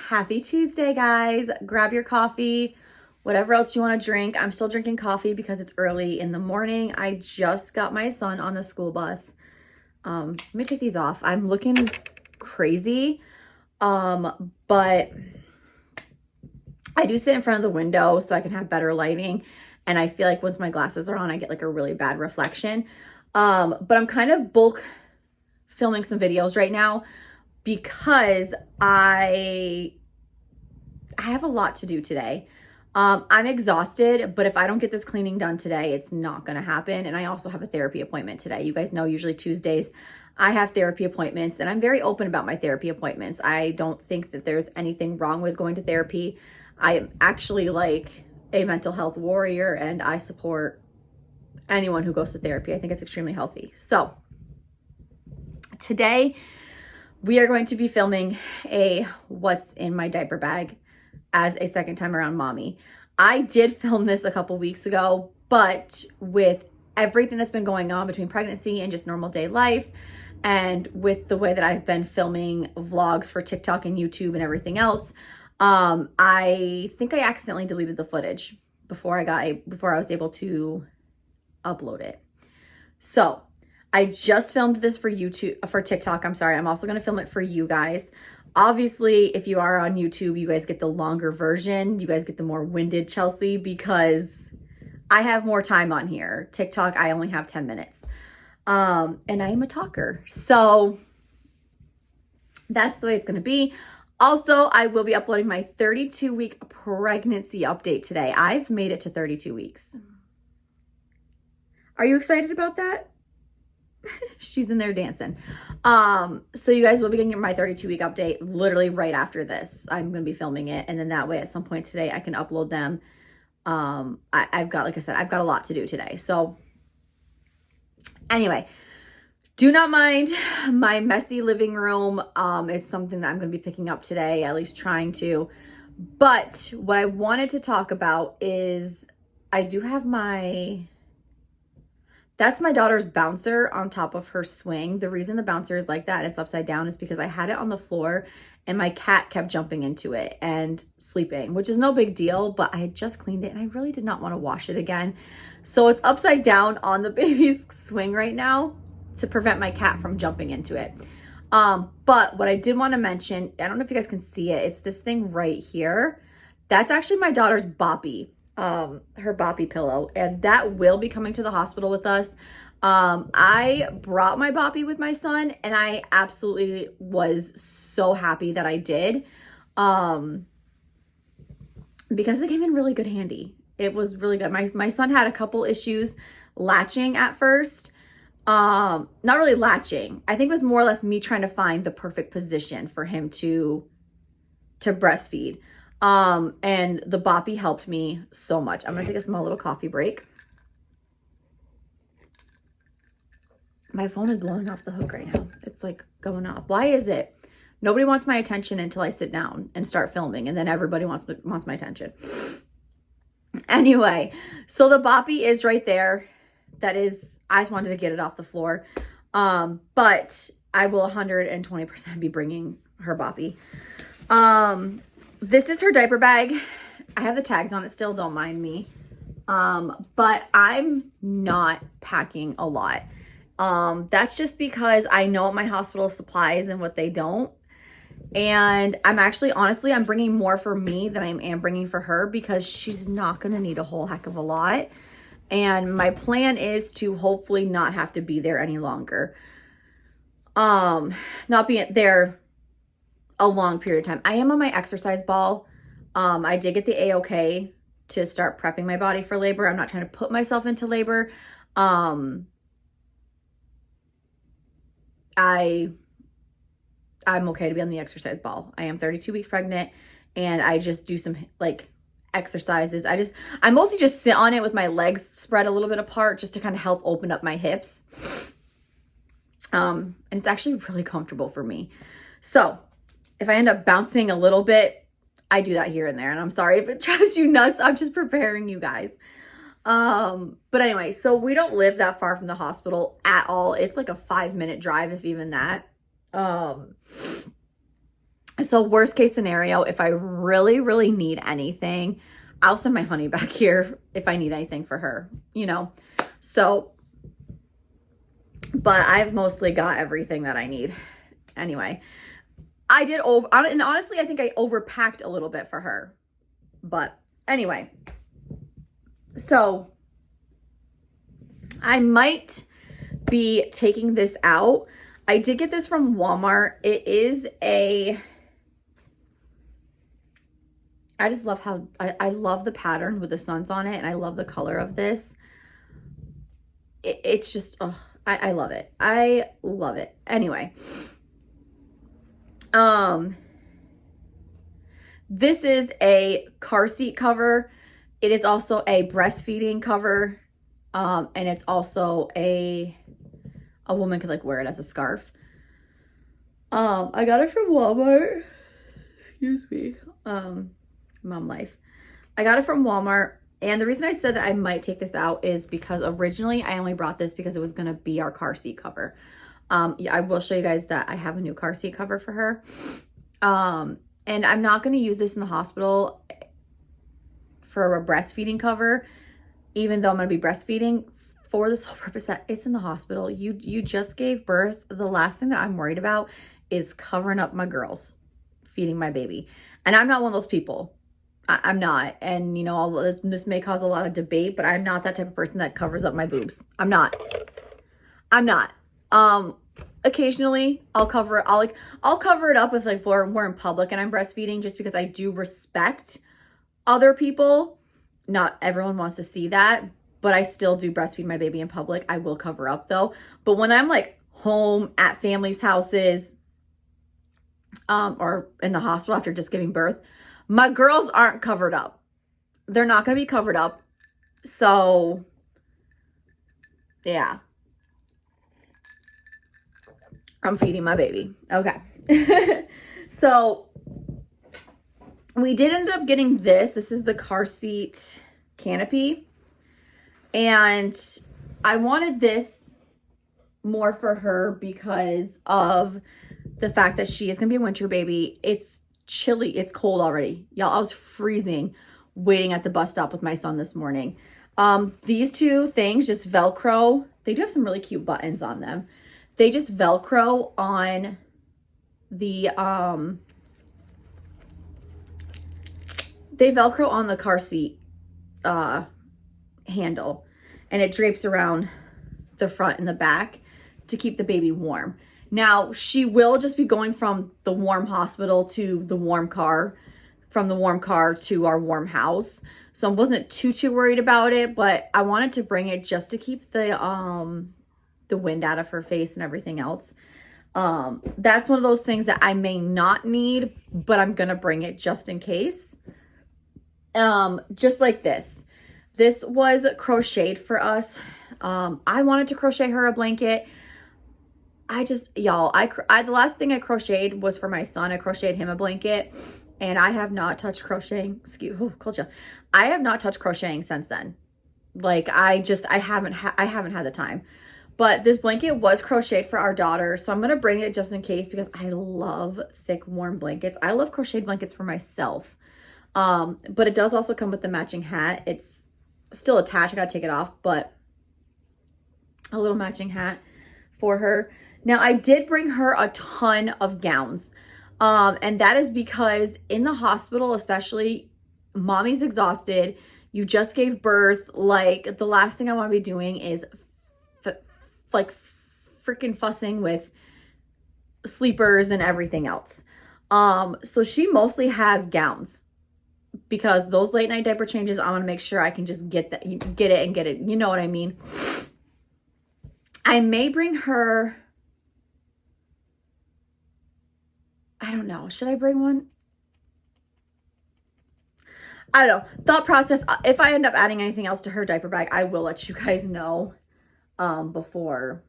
Happy Tuesday, guys. Grab your coffee, whatever else you want to drink. I'm still drinking coffee because it's early in the morning. I just got my son on the school bus. Let me take these off. I'm looking crazy, but I do sit in front of the window so I can have better lighting. And I feel like once my glasses are on, I get like a really bad reflection. But I'm kind of bulk filming some videos right now because I have a lot to do today. I'm exhausted, but if I don't get this cleaning done today, it's not going to happen. And I also have a therapy appointment today. You guys know usually Tuesdays I have therapy appointments, and I'm very open about my therapy appointments. I don't think that there's anything wrong with going to therapy. I am actually like a mental health warrior, and I support anyone who goes to therapy. I think it's extremely healthy. So today we are going to be filming a what's in my diaper bag as a second time around mommy. I did film this a couple weeks ago, but with everything that's been going on between pregnancy and just normal day life, and with the way that I've been filming vlogs for TikTok and YouTube and everything else, I think I accidentally deleted the footage before I was able to upload it. So I just filmed this for TikTok. I'm sorry. I'm also going to film it for you guys. Obviously, if you are on YouTube, you guys get the longer version. You guys get the more winded Chelsea because I have more time on here. TikTok, I only have 10 minutes. And I am a talker. So that's the way it's going to be. Also, I will be uploading my 32-week pregnancy update today. I've made it to 32 weeks. Are you excited about that? She's in there dancing. So you guys will be getting my 32-week update literally right after this. I'm going to be filming it. And then that way at some point today, I can upload them. I've got, like I said, I've got a lot to do today. So anyway, do not mind my messy living room. It's something that I'm going to be picking up today, at least trying to. But what I wanted to talk about is I do have that's my daughter's bouncer on top of her swing. The reason the bouncer is like that, it's upside down, is because I had it on the floor and my cat kept jumping into it and sleeping, which is no big deal, but I had just cleaned it and I really did not want to wash it again. So it's upside down on the baby's swing right now to prevent my cat from jumping into it. But what I did want to mention, I don't know if you guys can see it, it's this thing right here. That's actually my daughter's boppy. Her boppy pillow, and that will be coming to the hospital with us. I brought my boppy with my son, and I absolutely was so happy that I did, because it came in really good handy. It was really good. My son had a couple issues latching at first. Not really latching. I think it was more or less me trying to find the perfect position for him to breastfeed. And the boppy helped me so much. I'm gonna take a small little coffee break. My phone is blowing off the hook right now. It's like going off. Why is it? Nobody wants my attention until I sit down and start filming, and then everybody wants my attention. Anyway, so the boppy is right there. I just wanted to get it off the floor. But I will 120% be bringing her boppy. This is her diaper bag. I have the tags on it still, don't mind me. But I'm not packing a lot. That's just because I know what my hospital supplies and what they don't. And honestly, I'm bringing more for me than I am bringing for her because she's not going to need a whole heck of a lot. And my plan is to hopefully not have to be there any longer. Not be there a long period of time. I am on my exercise ball. I did get the A-OK to start prepping my body for labor. I'm not trying to put myself into labor. I'm okay to be on the exercise ball. I am 32 weeks pregnant, and I just do some like exercises. I mostly just sit on it with my legs spread a little bit apart just to kind of help open up my hips. And it's actually really comfortable for me. So if I end up bouncing a little bit, I do that here and there. And I'm sorry if it drives you nuts. I'm just preparing you guys. But anyway, so we don't live that far from the hospital at all. It's like a 5-minute drive, if even that. So So worst case scenario, if I really, really need anything, I'll send my honey back here if I need anything for her, you know? So, but I've mostly got everything that I need. Anyway, and honestly, I think I overpacked a little bit for her. But anyway, so I might be taking this out. I did get this from Walmart. It is I just love how, I love the pattern with the suns on it, and I love the color of this. It's just, oh, I love it. I love it. Anyway, this is a car seat cover. It is also a breastfeeding cover. And it's also a woman could like wear it as a scarf. I got it from Walmart. Excuse me. Mom life. I got it from Walmart. And the reason I said that I might take this out is because originally I only brought this because it was going to be our car seat cover. Yeah, I will show you guys that I have a new car seat cover for her. And I'm not going to use this in the hospital for a breastfeeding cover, even though I'm going to be breastfeeding, for the sole purpose that it's in the hospital. You just gave birth. The last thing that I'm worried about is covering up my girls, feeding my baby. And I'm not one of those people. I'm not. And, you know, this may cause a lot of debate, but I'm not that type of person that covers up my boobs. I'm not. Occasionally I'll cover it. I'll cover it up if like we're in public and I'm breastfeeding, just because I do respect other people. Not everyone wants to see that, but I still do breastfeed my baby in public. I will cover up though. But when I'm like home at families' houses, or in the hospital after just giving birth, my girls aren't covered up. They're not going to be covered up. So yeah, I'm feeding my baby. Okay. So we did end up getting this. This is the car seat canopy. And I wanted this more for her because of the fact that she is going to be a winter baby. It's chilly. It's cold already. Y'all, I was freezing waiting at the bus stop with my son this morning. These two things just Velcro. They do have some really cute buttons on them. They just Velcro on the, they Velcro on the car seat, handle, and it drapes around the front and the back to keep the baby warm. Now, she will just be going from the warm hospital to the warm car, from the warm car to our warm house. So I wasn't too worried about it, but I wanted to bring it just to keep the wind out of her face and everything else. That's one of those things that I may not need, but I'm going to bring it just in case. Just like this. This was crocheted for us. I wanted to crochet her a blanket. The last thing I crocheted was for my son. I crocheted him a blanket, and I have not touched crocheting. I have not touched crocheting since then. Like I haven't had the time. But this blanket was crocheted for our daughter, so I'm gonna bring it just in case because I love thick, warm blankets. I love crocheted blankets for myself. But it does also come with the matching hat. It's still attached. I gotta take it off, but a little matching hat for her. Now, I did bring her a ton of gowns. And that is because in the hospital, especially, mommy's exhausted. You just gave birth. Like, the last thing I want to be doing is freaking fussing with sleepers and everything else. So she mostly has gowns because those late night diaper changes, I want to make sure I can just get it. You know what I mean? I may bring her, I don't know. Should I bring one? I don't know. Thought process. If I end up adding anything else to her diaper bag, I will let you guys know before.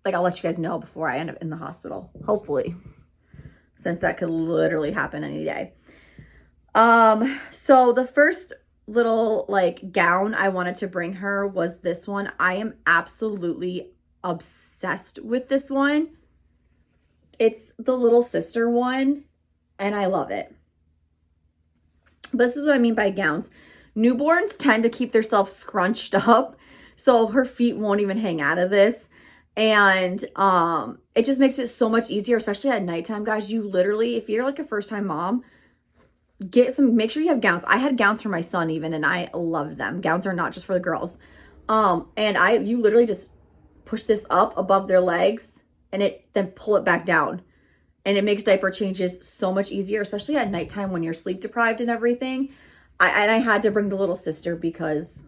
Like, I'll let you guys know before I end up in the hospital. Hopefully. Since that could literally happen any day. So the first little, like, gown I wanted to bring her was this one. I am absolutely obsessed with this one. It's the little sister one. and I love it. But this is what I mean by gowns. Newborns tend to keep themselves scrunched up, so her feet won't even hang out of this. And it just makes it so much easier, especially at nighttime, guys. You literally, if you're like a first-time mom, make sure you have gowns. I had gowns for my son even, and I loved them. Gowns are not just for the girls. And you literally just push this up above their legs and then pull it back down. And it makes diaper changes so much easier, especially at nighttime when you're sleep deprived and everything. I had to bring the little sister because,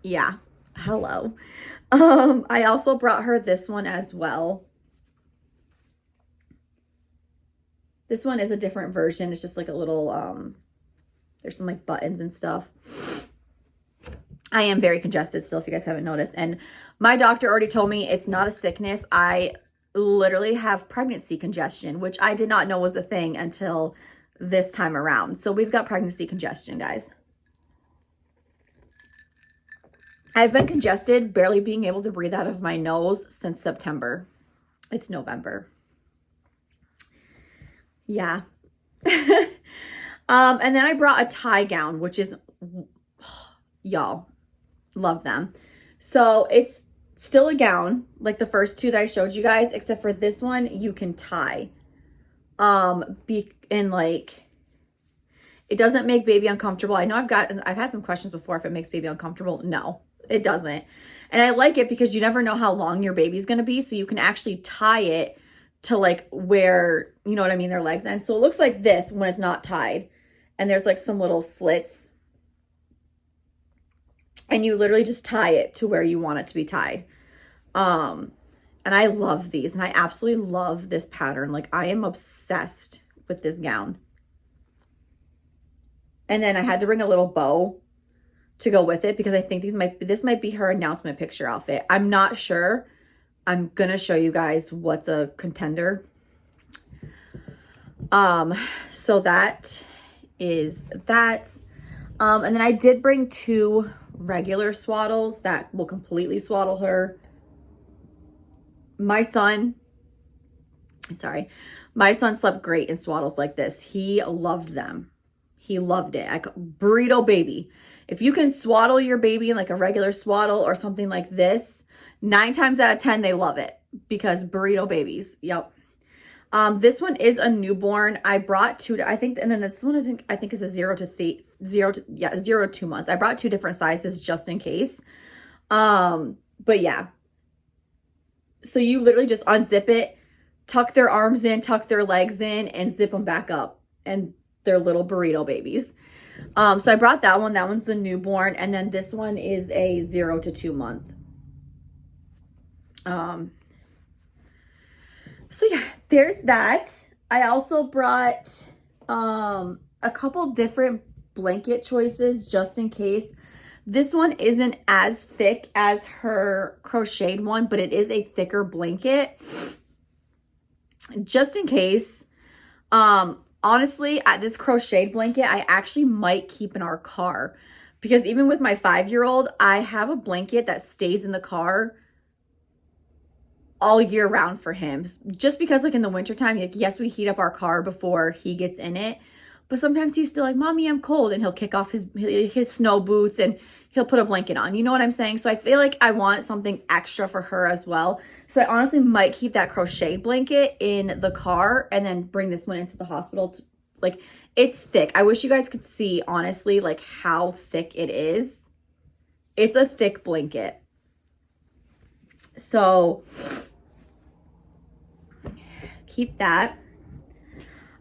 yeah, hello. I also brought her this one as well. This one is a different version. It's just like a little, there's some like buttons and stuff. I am very congested still, if you guys haven't noticed. And my doctor already told me it's not a sickness. I literally have pregnancy congestion, which I did not know was a thing until this time around. So we've got pregnancy congestion, guys. I've been congested, barely being able to breathe out of my nose since September. It's November. Yeah. And then I brought a tie gown, which is, y'all, love them. So it's still a gown, like the first two that I showed you guys, except for this one, you can tie. It doesn't make baby uncomfortable. I know I've had some questions before if it makes baby uncomfortable. No, it doesn't. And I like it because you never know how long your baby's going to be. So you can actually tie it to like where, you know what I mean, their legs end. So it looks like this when it's not tied. And there's like some little slits. And you literally just tie it to where you want it to be tied. And I love these. And I absolutely love this pattern. Like, I am obsessed with this gown. And then I had to bring a little bow to go with it because I think this might be her announcement picture outfit. I'm not sure. I'm going to show you guys what's a contender. So that is that. And then I did bring 2 regular swaddles that will completely swaddle her. My son slept great in swaddles like this. He loved them. He loved it. Burrito baby. If you can swaddle your baby in like a regular swaddle or something like this, 9 times out of 10, they love it because burrito babies. Yep. This one is a newborn. I brought 2, I think, and then this one I think is a 0 to 2 months. I brought 2 different sizes just in case. But yeah. So you literally just unzip it, tuck their arms in, tuck their legs in, and zip them back up. And they're little burrito babies. So I brought that one. That one's the newborn. And then this one is a 0 to 2 month. So yeah, there's that. I also brought a couple different blanket choices just in case. This one isn't as thick as her crocheted one, but it is a thicker blanket. Just in case. Honestly, this crocheted blanket, I actually might keep in our car. Because even with my 5-year-old, I have a blanket that stays in the car all year round for him. Just because like in the wintertime, like, yes, we heat up our car before he gets in it. But sometimes he's still like, Mommy, I'm cold. And he'll kick off his snow boots and he'll put a blanket on. You know what I'm saying? So I feel like I want something extra for her as well. So I honestly might keep that crocheted blanket in the car and then bring this one into the hospital. Like, it's thick. I wish you guys could see, honestly, like how thick it is. It's a thick blanket. So keep that.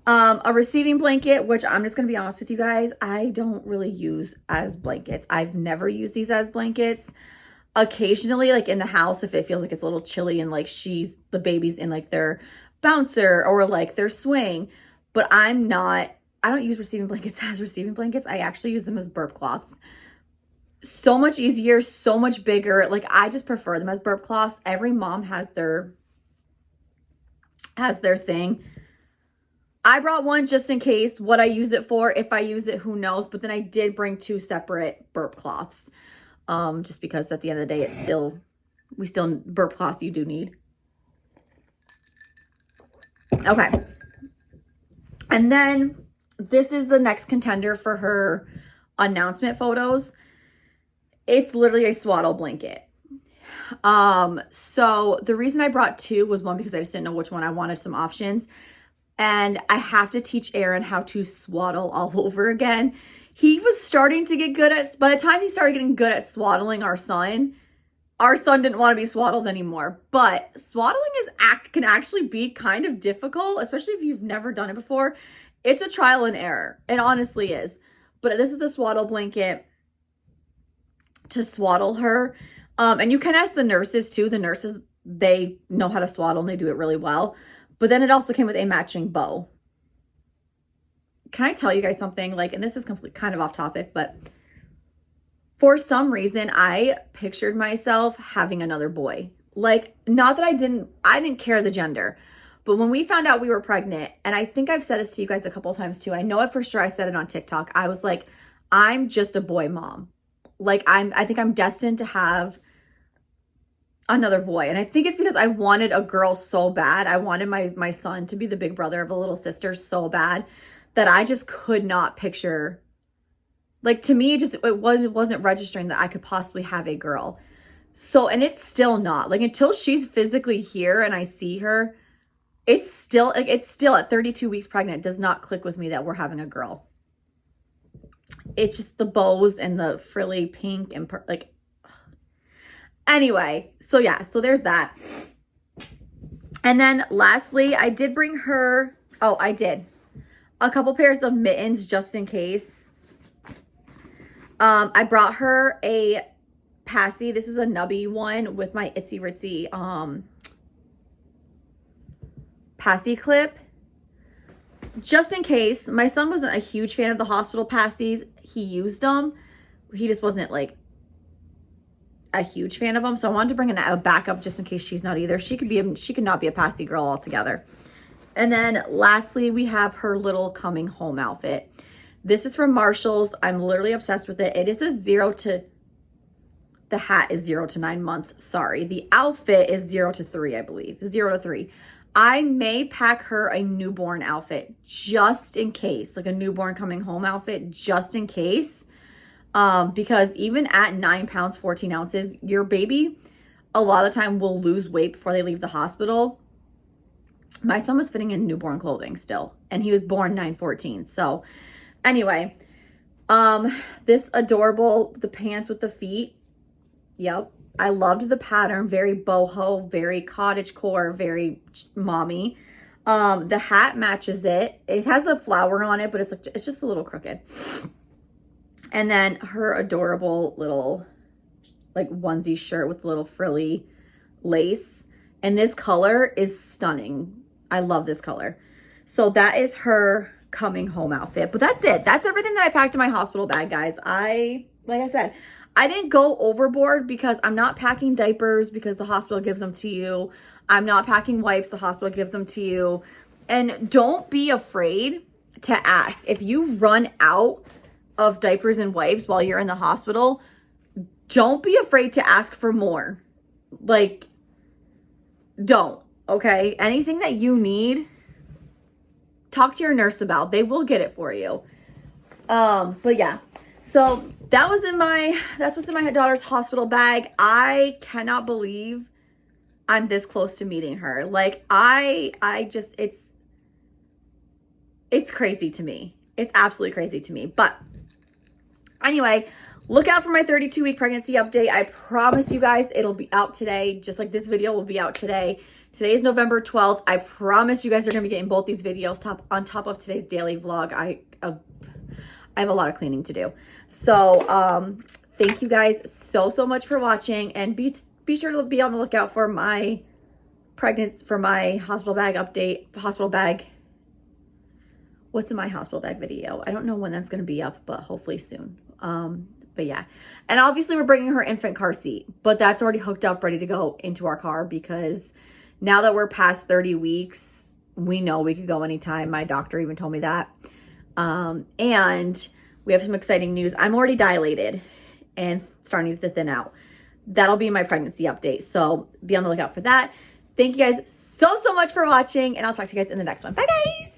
A receiving blanket, which I'm just going to be honest with you guys, I don't really use as blankets. I've never used these as blankets. Occasionally, like in the house, if it feels like it's a little chilly and like the baby's in like their bouncer or like their swing. But I don't use receiving blankets as receiving blankets. I actually use them as burp cloths. So much easier, so much bigger. Like, I just prefer them as burp cloths. Every mom has their thing. I brought one just in case. What I use it for, if I use it, who knows. But then I did bring 2 separate burp cloths. Just because at the end of the day, we still burp cloths you do need. Okay. And then this is the next contender for her announcement photos. It's literally a swaddle blanket. So the reason I brought two was one, because I just didn't know which one I wanted, some options. And I have to teach Aaron how to swaddle all over again. He was starting to get good at, by the time he started getting good at swaddling our son didn't want to be swaddled anymore. But swaddling can actually be kind of difficult, especially if you've never done it before. It's a trial and error. It honestly is. But this is the swaddle blanket to swaddle her. And you can ask the nurses too. The nurses, they know how to swaddle and they do it really well. But then it also came with a matching bow. Can I tell you guys something? Like, and this is kind of off topic, but for some reason, I pictured myself having another boy. Like, not that I didn't care the gender, but when we found out we were pregnant, and I think I've said this to you guys a couple of times too. I know it for sure. I said it on TikTok. I was like, I'm just a boy mom. Like, I think I'm destined to have another boy. And I think it's because I wanted a girl so bad. I wanted my son to be the big brother of a little sister so bad that I just could not picture. Like, to me, it wasn't registering that I could possibly have a girl. So, and it's still not. Like, until she's physically here and I see her, it's still at 32 weeks pregnant, does not click with me that we're having a girl. It's just the bows and the frilly pink and like, anyway. So yeah, so there's that. And then lastly, I did bring her, I did a couple pairs of mittens just in case. I brought her a passy. This is a nubby one with my itsy ritzy passy clip. Just in case. My son wasn't a huge fan of the hospital passies. He used them. He just wasn't like a huge fan of them. So I wanted to bring a backup just in case she's not either. She could not be a passy girl altogether. And then lastly, we have her little coming home outfit. This is from Marshall's. I'm literally obsessed with it. It is the hat is 0 to 9 months. Sorry. The outfit is 0 to 3, I believe. 0 to 3. I may pack her a newborn outfit just in case, like a newborn coming home outfit just in case. Because even at 9 pounds, 14 ounces, your baby a lot of the time will lose weight before they leave the hospital. My son was fitting in newborn clothing still, and he was born 9/14. So anyway, this adorable, the pants with the feet. Yep. I loved the pattern, very boho, very cottagecore, very mommy. The hat matches it. It has a flower on it, but it's just a little crooked. And then her adorable little like onesie shirt with little frilly lace. And this color is stunning. I love this color. So that is her coming home outfit. But that's it. That's everything that I packed in my hospital bag, guys. Like I said, I didn't go overboard because I'm not packing diapers because the hospital gives them to you. I'm not packing wipes. The hospital gives them to you. And don't be afraid to ask. If you run out of diapers and wipes while you're in the hospital, don't be afraid to ask for more. Like, don't, okay? Anything that you need, talk to your nurse about. They will get it for you. But yeah. So that's what's in my daughter's hospital bag. I cannot believe I'm this close to meeting her. Like, it's crazy to me. It's absolutely crazy to me. But anyway, look out for my 32-week pregnancy update. I promise you guys it'll be out today, just like this video will be out today. Today is November 12th. I promise you guys are going to be getting both these videos on top of today's daily vlog. I have a lot of cleaning to do. So, thank you guys so much for watching, and be sure to be on the lookout for my hospital bag update, hospital bag. What's in my hospital bag video? I don't know when that's going to be up, but hopefully soon. But yeah. And obviously we're bringing her infant car seat, but that's already hooked up, ready to go into our car, because now that we're past 30 weeks, we know we could go anytime. My doctor even told me that. And we have some exciting news. I'm already dilated and starting to thin out. That'll be my pregnancy update. So be on the lookout for that. Thank you guys so much for watching, and I'll talk to you guys in the next one. Bye, guys.